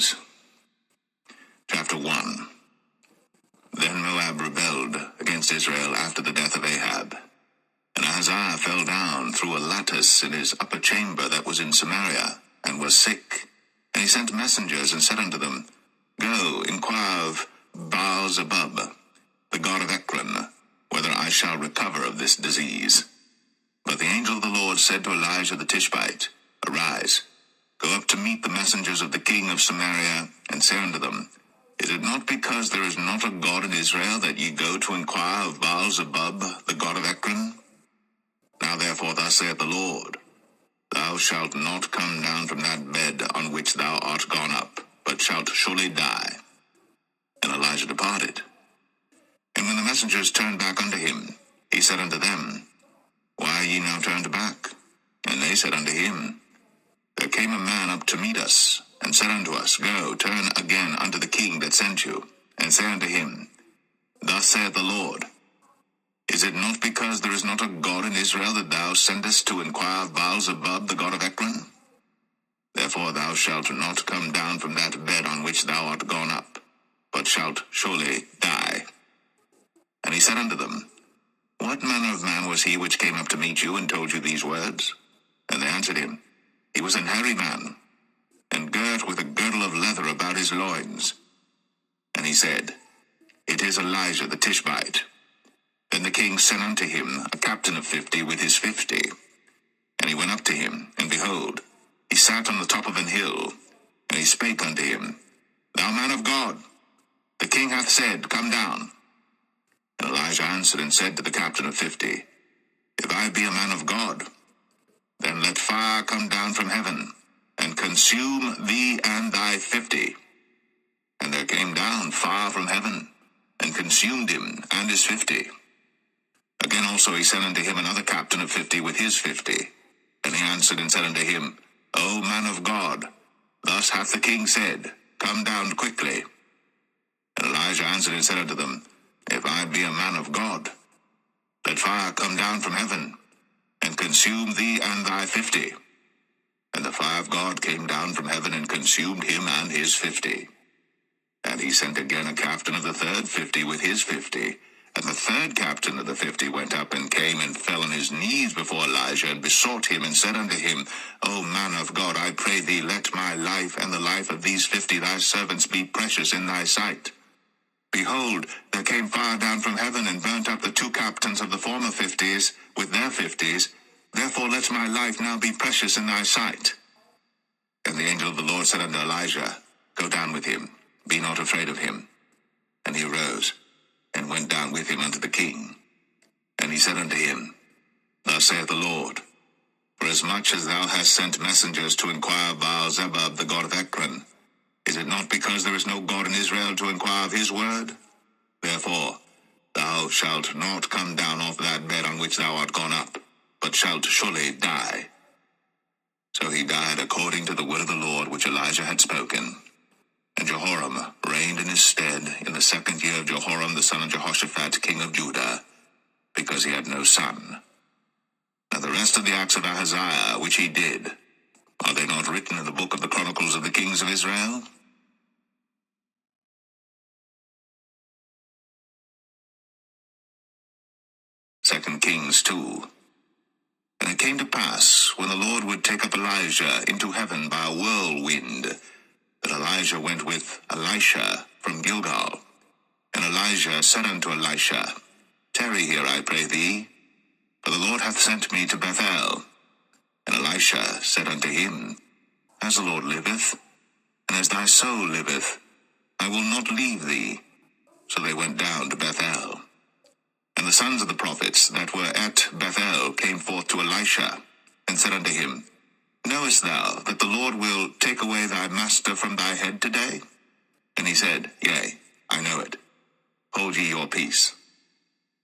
Kings. Chapter 1. Then Moab rebelled against Israel after the death of Ahab. And Ahaziah fell down through a lattice in his upper chamber that was in Samaria, and was sick. And he sent messengers, and said unto them, Go, inquire of Baal-zebub, the god of Ekron, whether I shall recover of this disease. But the angel of the Lord said to Elijah the Tishbite, Arise, go up to meet the messengers of the king of Samaria, and say unto them, Is it not because there is not a God in Israel that ye go to inquire of Baal-zebub, the god of Ekron? Now therefore thus saith the Lord, Thou shalt not come down from that bed on which thou art gone up, but shalt surely die. And Elijah departed. And when the messengers turned back unto him, he said unto them, Why are ye now turned back? And they said unto him, There came a man up to meet us, and said unto us, Go, turn again unto the king that sent you, and say unto him, Thus saith the Lord, Is it not because there is not a God in Israel that thou sendest to inquire of Baal-zebub, the god of Ekron? Therefore thou shalt not come down from that bed on which thou art gone up, but shalt surely die. And he said unto them, What manner of man was he which came up to meet you, and told you these words? And they answered him, He was an hairy man, and girt with a girdle of leather about his loins. And he said, It is Elijah the Tishbite. Then the king sent unto him a captain of 50 with his 50. And he went up to him, and behold, he sat on the top of an hill. And he spake unto him, Thou man of God, the king hath said, Come down. And Elijah answered and said to the captain of 50, If I be a man of God, then let fire come down from heaven, and consume thee and thy 50. And there came down fire from heaven, and consumed him and his 50. Again also he sent unto him another captain of 50 with his 50. And he answered and said unto him, O man of God, thus hath the king said, Come down quickly. And Elijah answered and said unto them, If I be a man of God, let fire come down from heaven, and consume thee and thy 50. And the fire of God came down from heaven, and consumed him and his 50. And he sent again a captain of the third 50 with his 50. And the third captain of the 50 went up, and came and fell on his knees before Elijah, and besought him, and said unto him, O man of God, I pray thee, let my life and the life of these 50 thy servants be precious in thy sight. Behold, there came fire down from heaven, and burnt up the 2 captains of the former 50s with their 50s. Therefore let my life now be precious in thy sight. And the angel of the Lord said unto Elijah, Go down with him, be not afraid of him. And he arose, and went down with him unto the king. And he said unto him, Thus saith the Lord, Forasmuch as thou hast sent messengers to inquire of Baal-zebub, the god of Ekron, is it not because there is no God in Israel to inquire of his word? Therefore thou shalt not come down off that bed on which thou art gone up, but shalt surely die. So he died according to the word of the Lord which Elijah had spoken. And Jehoram reigned in his stead in the 2nd year of Jehoram the son of Jehoshaphat king of Judah, because he had no son. Now the rest of the acts of Ahaziah which he did, are they not written in the book of the Chronicles of the kings of Israel? Second Kings 2. And it came to pass, when the Lord would take up Elijah into heaven by a whirlwind, that Elijah went with Elisha from Gilgal. And Elijah said unto Elisha, Tarry here, I pray thee, for the Lord hath sent me to Bethel. And Elisha said unto him, As the Lord liveth, and as thy soul liveth, I will not leave thee. So they went down to Bethel. And the sons of the prophets that were at Bethel came forth to Elisha, and said unto him, Knowest thou that the Lord will take away thy master from thy head today? And he said, Yea, I know it. Hold ye your peace.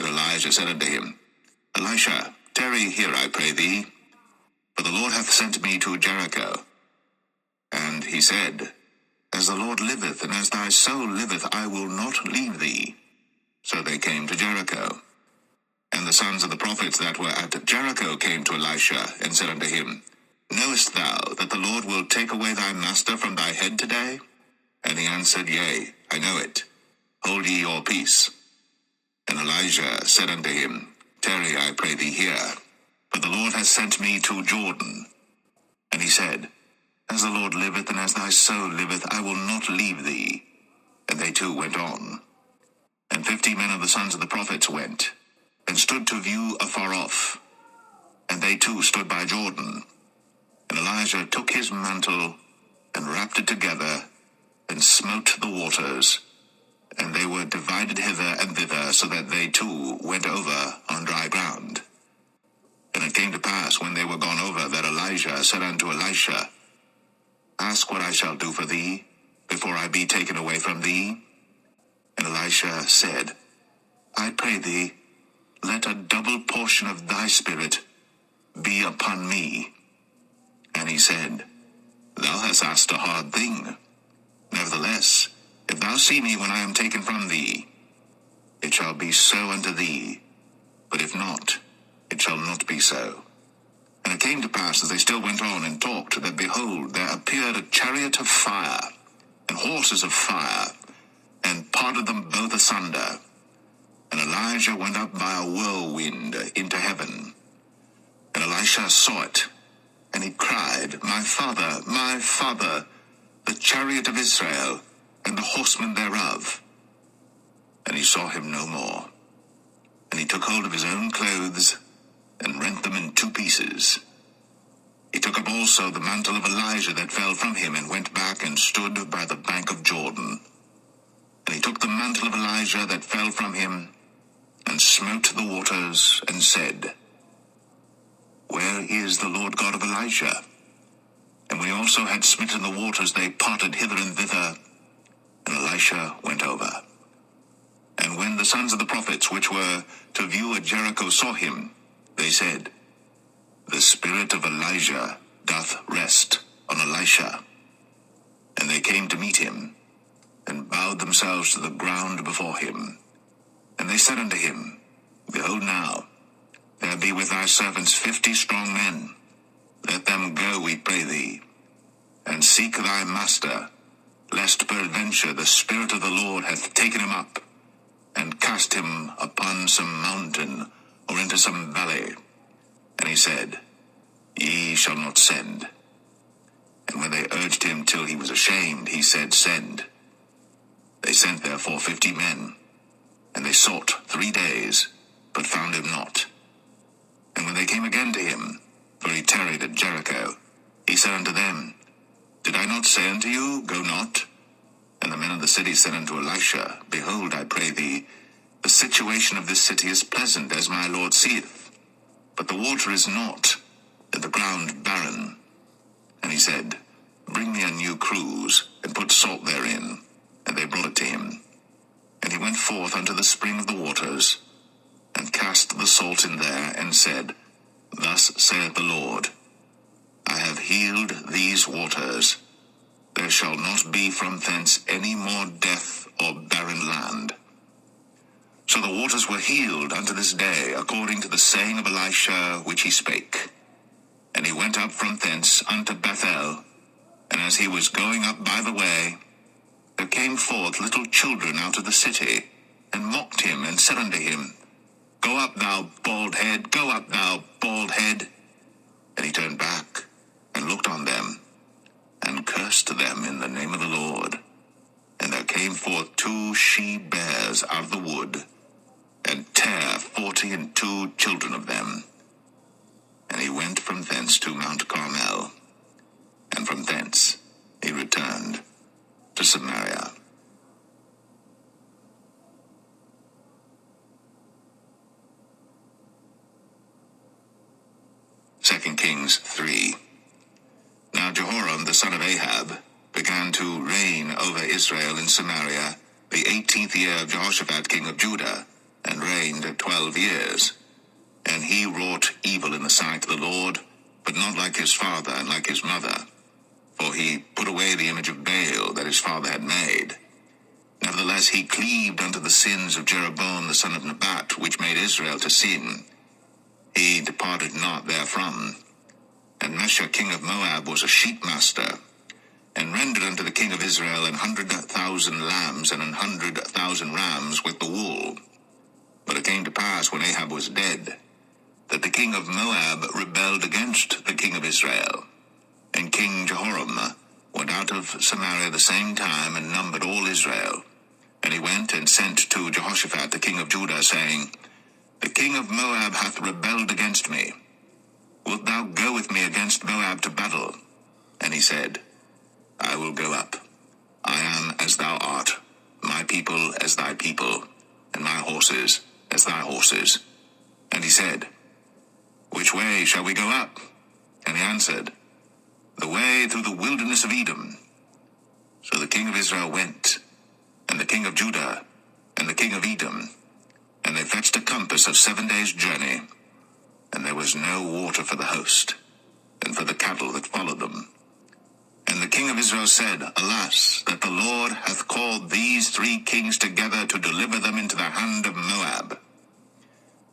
And Elijah said unto him, Elisha, tarry here, I pray thee, for the Lord hath sent me to Jericho. And he said, As the Lord liveth, and as thy soul liveth, I will not leave thee. So they came to Jericho. And the sons of the prophets that were at Jericho came to Elisha, and said unto him, Knowest thou that the Lord will take away thy master from thy head today? And he answered, Yea, I know it. Hold ye your peace. And Elijah said unto him, Tarry, I pray thee here, for the Lord hath sent me to Jordan. And he said, As the Lord liveth, and as thy soul liveth, I will not leave thee. And they two went on. And 50 men of the sons of the prophets went, and stood to view afar off. And they too stood by Jordan. And Elijah took his mantle, and wrapped it together, and smote the waters, and they were divided hither and thither, so that they too went over on dry ground. And it came to pass, when they were gone over, that Elijah said unto Elisha, Ask what I shall do for thee, before I be taken away from thee. And Elisha said, I pray thee, let a double portion of thy spirit be upon me. And he said, Thou hast asked a hard thing. Nevertheless, if thou see me when I am taken from thee, it shall be so unto thee. But if not, it shall not be so. And it came to pass, as they still went on and talked, that behold, there appeared a chariot of fire, and horses of fire, and parted them both asunder. And Elijah went up by a whirlwind into heaven. And Elisha saw it, and he cried, My father, the chariot of Israel, and the horsemen thereof. And he saw him no more. And he took hold of his own clothes, and rent them in 2 pieces. He took up also the mantle of Elijah that fell from him, and went back and stood by the bank of Jordan. And he took the mantle of Elijah that fell from him, and smote the waters, and said, Where is the Lord God of Elijah? And when he also had smitten the waters, they parted hither and thither, and Elisha went over. And when the sons of the prophets, which were to view at Jericho, saw him, they said, The spirit of Elijah doth rest on Elisha. And they came to meet him, and bowed themselves to the ground before him. And they said unto him, Behold now, there be with thy servants 50 strong men. Let them go, we pray thee, and seek thy master, lest peradventure the Spirit of the Lord hath taken him up, and cast him upon some mountain, or into some valley. And he said, Ye shall not send. And when they urged him till he was ashamed, he said, Send. They sent therefore 50 men, and they sought 3 days, but found him not. And when they came again to him, for he tarried at Jericho, he said unto them, Did I not say unto you, Go not? And the men of the city said unto Elisha, Behold, I pray thee, the situation of this city is pleasant, as my Lord seeth, but the water is not, and the ground barren. And he said, Bring me a new cruse, and put salt therein. And they brought it to him. And he went forth unto the spring of the waters, and cast the salt in there, and said, Thus saith the Lord, I have healed these waters. There shall not be from thence any more death or barren land. So the waters were healed unto this day, according to the saying of Elisha which he spake. And he went up from thence unto Bethel, and as he was going up by the way, there came forth little children out of the city, and mocked him, and said unto him, Go up, thou bald head, go up, thou bald head. And he turned back, and looked on them, and cursed them in the name of the Lord. And there came forth 2 she-bears out of the wood, and tare 42 children of them. And he went from thence to Mount Carmel, and from thence he returned to Samaria. Second Kings 3. Now Jehoram the son of Ahab began to reign over Israel in Samaria the 18th year of Jehoshaphat king of Judah, and reigned 12 years. And he wrought evil in the sight of the Lord, but not like his father and like his mother. For he put away the image of Baal that his father had made. Nevertheless he cleaved unto the sins of Jeroboam the son of Nebat, which made Israel to sin. He departed not therefrom. And Mesha king of Moab was a sheep master. and rendered unto the king of Israel 100,000 lambs and 100,000 rams with the wool. But it came to pass, when Ahab was dead, that the king of Moab rebelled against the king of Israel. And King Jehoram went out of Samaria the same time, and numbered all Israel. And he went and sent to Jehoshaphat the king of Judah, saying, The king of Moab hath rebelled against me. Wilt thou go with me against Moab to battle? And he said, I will go up. I am as thou art, my people as thy people, and my horses as thy horses. And he said, Which way shall we go up? And he answered, The way through the wilderness of Edom. So the king of Israel went, and the king of Judah, and the king of Edom, and they fetched a compass of 7 days' journey, and there was no water for the host, and for the cattle that followed them. And the king of Israel said, Alas, that the Lord hath called these 3 kings together to deliver them into the hand of Moab.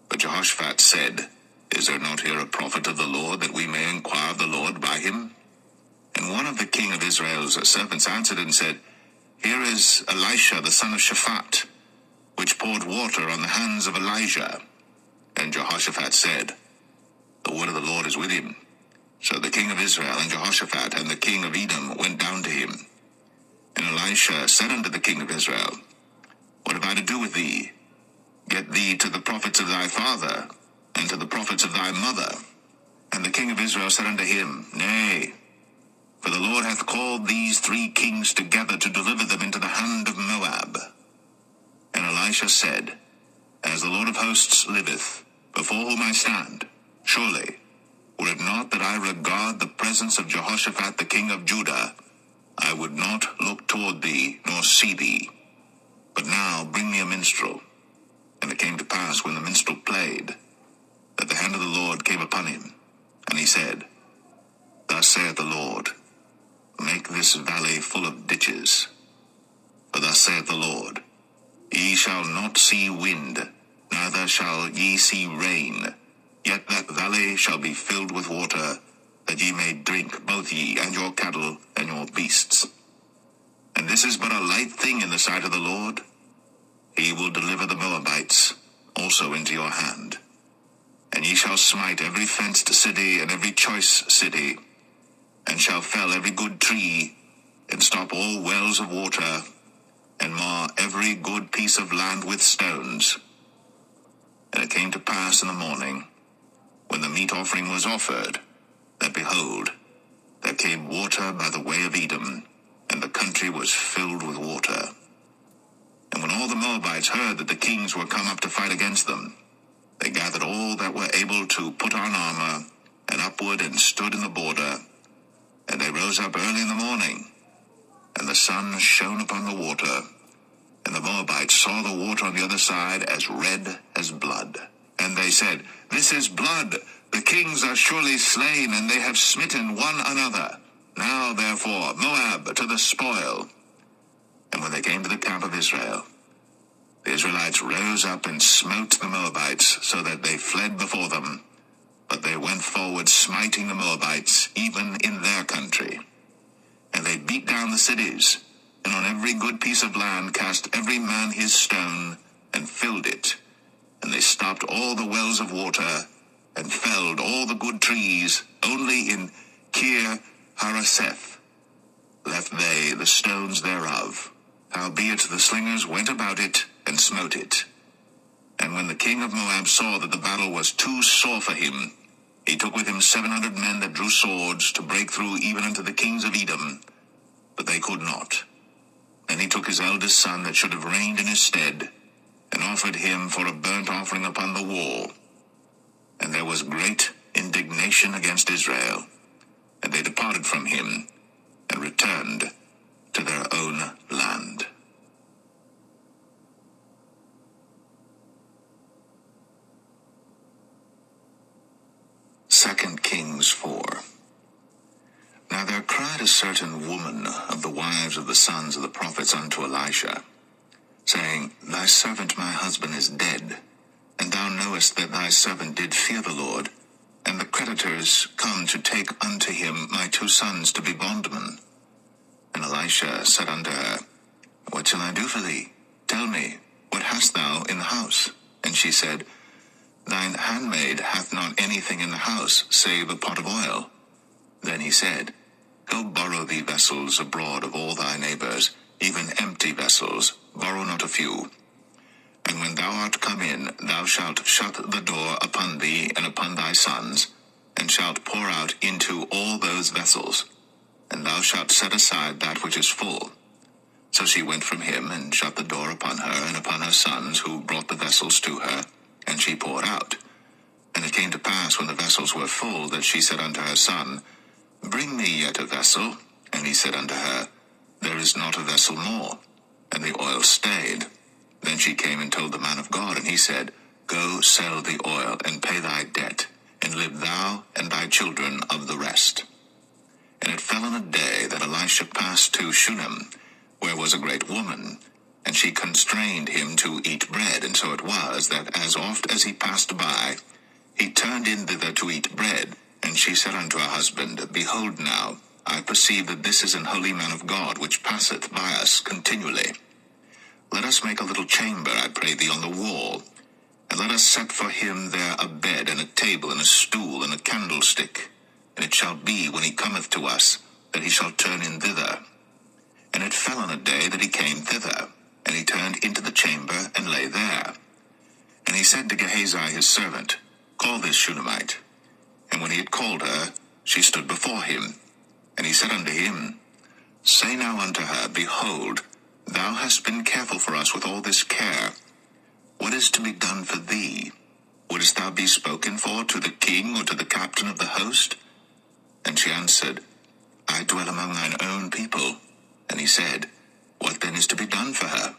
But Jehoshaphat said, Is there not here a prophet of the Lord, that we may inquire of the Lord by him? And one of the king of Israel's servants answered and said, Here is Elisha the son of Shaphat, which poured water on the hands of Elijah. And Jehoshaphat said, The word of the Lord is with him. So the king of Israel and Jehoshaphat and the king of Edom went down to him. And Elisha said unto the king of Israel, What have I to do with thee? Get thee to the prophets of thy father, and to the prophets of thy mother. And the king of Israel said unto him, Nay, for the Lord hath called these 3 kings together to deliver them into the hand of Moab. And Elisha said, As the Lord of hosts liveth, before whom I stand, surely, were it not that I regard the presence of Jehoshaphat the king of Judah, I would not look toward thee, nor see thee. But now bring me a minstrel. And it came to pass, when the minstrel played, that the hand of the Lord came upon him. And he said, Thus saith the Lord, Make this valley full of ditches. For thus saith the Lord, Ye shall not see wind, neither shall ye see rain, yet that valley shall be filled with water, that ye may drink, both ye and your cattle and your beasts. And this is but a light thing in the sight of the Lord. He will deliver the Moabites also into your hand. And ye shall smite every fenced city and every choice city, and shall fell every good tree, and stop all wells of water, and mar every good piece of land with stones. And it came to pass in the morning, when the meat offering was offered, that behold, there came water by the way of Edom, and the country was filled with water. And when all the Moabites heard that the kings were come up to fight against them, they gathered all that were able to put on armor, and upward and stood in the border. And they rose up early in the morning, and the sun shone upon the water, and the Moabites saw the water on the other side as red as blood. And they said, This is blood. The kings are surely slain, and they have smitten one another. Now, therefore, Moab to the spoil. And when they came to the camp of Israel, the Israelites rose up and smote the Moabites, so that they fled before them. But they went forward, smiting the Moabites, even in their country. And they beat down the cities, and on every good piece of land cast every man his stone, and filled it. And they stopped all the wells of water, and felled all the good trees. Only in Kir Hareseth left they the stones thereof. Howbeit the slingers went about it, and smote it. And when the king of Moab saw that the battle was too sore for him, he took with him 700 men that drew swords, to break through even unto the kings of Edom, but they could not. Then he took his eldest son that should have reigned in his stead, and offered him for a burnt offering upon the wall. And there was great indignation against Israel, and they departed from him, and returned to their own land. 2 Kings 4. Now there cried a certain woman of the wives of the sons of the prophets unto Elisha, saying, Thy servant my husband is dead, and thou knowest that thy servant did fear the Lord, and the creditors come to take unto him my 2 sons to be bondmen. And Elisha said unto her, What shall I do for thee? Tell me, what hast thou in the house? And she said, Thine handmaid hath not anything in the house, save a pot of oil. Then he said, Go borrow thee vessels abroad of all thy neighbors, even empty vessels, borrow not a few. And when thou art come in, thou shalt shut the door upon thee and upon thy sons, and shalt pour out into all those vessels, and thou shalt set aside that which is full. So she went from him, and shut the door upon her and upon her sons, who brought the vessels to her, and she poured out. And it came to pass, when the vessels were full, that she said unto her son, Bring me yet a vessel. And he said unto her, There is not a vessel more. And the oil stayed. Then she came and told the man of God, and he said, Go sell the oil, and pay thy debt, and live thou and thy children of the rest. And it fell on a day that Elisha passed to Shunem, where was a great woman, and she constrained him to eat bread. And so it was, that as oft as he passed by, he turned in thither to eat bread. And she said unto her husband, Behold now, I perceive that this is an holy man of God, which passeth by us continually. Let us make a little chamber, I pray thee, on the wall, and let us set for him there a bed, and a table, and a stool, and a candlestick. And it shall be, when he cometh to us, that he shall turn in thither. And it fell on a day that he came thither, and he turned into the chamber, and lay there. And he said to Gehazi his servant, Call this Shunammite. And when he had called her, she stood before him. And he said unto him, Say now unto her, Behold, thou hast been careful for us with all this care. What is to be done for thee? Wouldst thou be spoken for to the king, or to the captain of the host? And she answered, I dwell among thine own people. And he said, What then is to be done for her?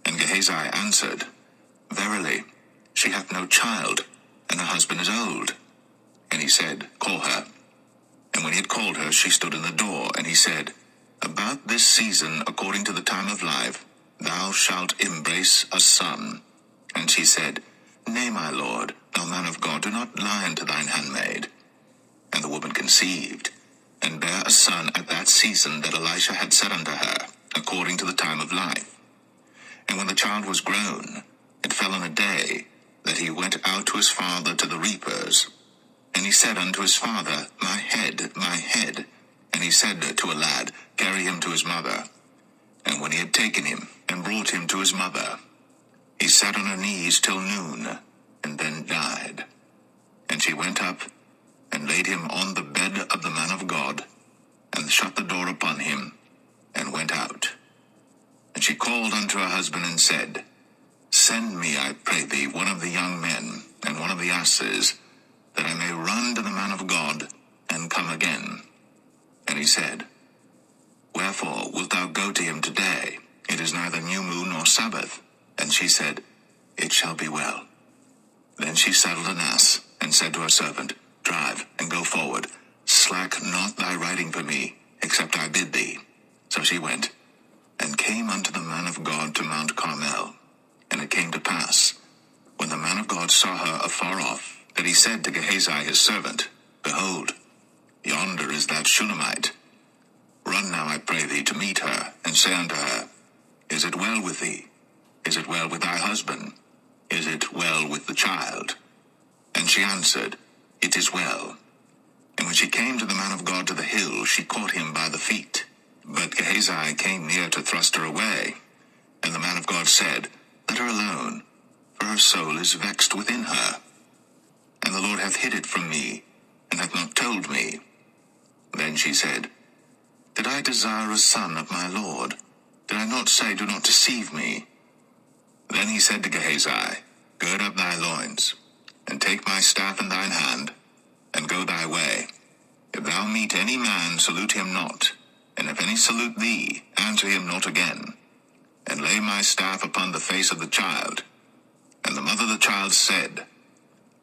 And Gehazi answered, Verily, she hath no child, and her husband is old. And he said, Call her. And when he had called her, she stood in the door. And he said, About this season, according to the time of life, thou shalt embrace a son. And she said, Nay, my lord, thou man of God, do not lie unto thine handmaid. And the woman conceived, and bare a son at that season that Elisha had said unto her, according to the time of life. And when the child was grown, it fell on a day that he went out to his father to the reapers. And he said unto his father, My head, my head. And he said to a lad, Carry him to his mother. And when he had taken him, and brought him to his mother, he sat on her knees till noon, and then died. And she went up, and laid him on the bed of the man of God, and shut the door upon him, and went out. And she called unto her husband, and said, Send me, I pray thee, one of the young men, and one of the asses, that I may run to the man of God, and come again. And he said, Wherefore wilt thou go to him today? It is neither new moon nor Sabbath. And she said, It shall be well. Then she saddled an ass, and said to her servant, Drive, and go forward. Slack not thy riding for me, except I bid thee. So she went, and came unto the man of God to Mount Carmel. And it came to pass, when the man of God saw her afar off, that he said to Gehazi his servant, Behold, yonder is that Shunammite. Run now, I pray thee, to meet her, and say unto her, Is it well with thee? Is it well with thy husband? Is it well with the child? And she answered, It is well. And when she came to the man of God to the hill, she caught him by the feet. But Gehazi came near to thrust her away. And the man of God said, Let her alone, for her soul is vexed within her. And the Lord hath hid it from me, and hath not told me. Then she said, Did I desire a son of my Lord? Did I not say, Do not deceive me? Then he said to Gehazi, Gird up thy loins, and take my staff in thine hand, and go thy way. If thou meet any man, salute him not, and if any salute thee, answer him not again. And lay my staff upon the face of the child. And the mother of the child said,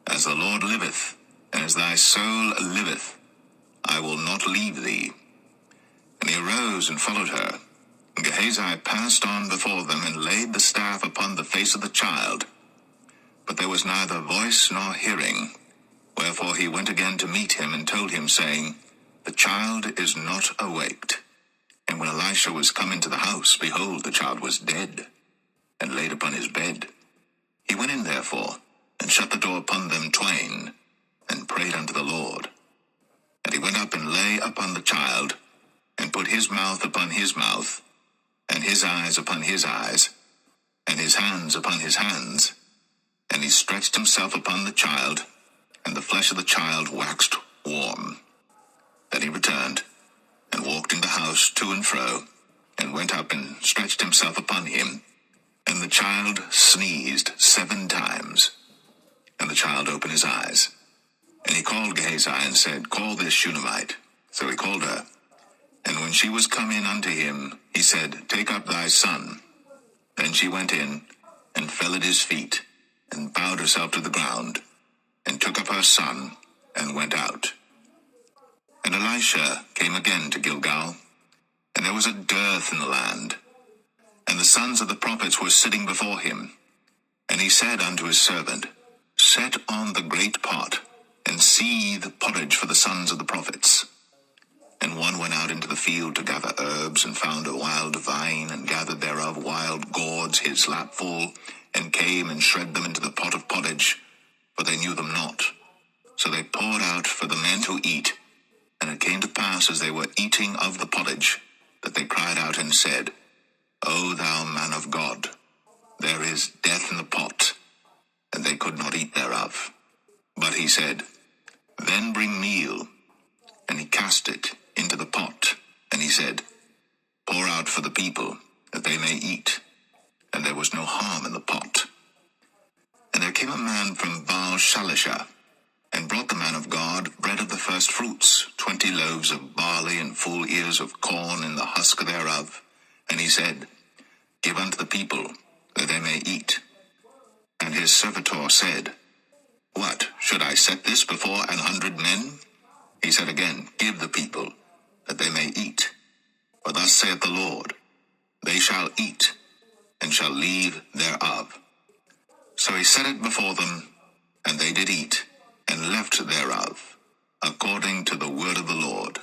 As the Lord liveth, and as thy soul liveth, I will not leave thee. And he arose and followed her. And Gehazi passed on before them, and laid the staff upon the face of the child. But there was neither voice nor hearing. Wherefore he went again to meet him, and told him, saying, The child is not awaked. And when Elisha was come into the house, behold, the child was dead, and laid upon his bed. He went in therefore, and shut the door upon them twain, and prayed unto the Lord. And he went up and lay upon the child, and put his mouth upon his mouth, and his eyes upon his eyes, and his hands upon his hands. And he stretched himself upon the child, and the flesh of the child waxed warm. Then he returned, and walked in the house to and fro, and went up and stretched himself upon him. And the child sneezed 7 times. And the child opened his eyes. And he called Gehazi, and said, Call this Shunammite. So he called her. And when she was come in unto him, he said, Take up thy son. Then she went in, and fell at his feet, and bowed herself to the ground, and took up her son, and went out. And Elisha came again to Gilgal, and there was a dearth in the land, and the sons of the prophets were sitting before him. And he said unto his servant, Set on the great pot, and seethe pottage for the sons of the prophets. And one went out into the field to gather herbs, and found a wild vine, and gathered thereof wild gourds his lapful, and came and shred them into the pot of pottage, for they knew them not. So they poured out for the men to eat. And it came to pass, as they were eating of the pottage, that they cried out and said, O thou man of God, there is death in the pot. And they could not eat thereof. But he said, Then bring meal. And he cast it into the pot. And he said, Pour out for the people, that they may eat. And there was no harm in the pot. And there came a man from Baal Shalisha, and brought the man of God bread of the first fruits, 20 loaves of barley, and full ears of corn in the husk thereof. And he said, Give unto the people, that they may eat. And his servitor said, What, should I set this before 100 men? He said again, Give the people, that they may eat. For thus saith the Lord, They shall eat, and shall leave thereof. So he set it before them, and they did eat, and left thereof, according to the word of the Lord.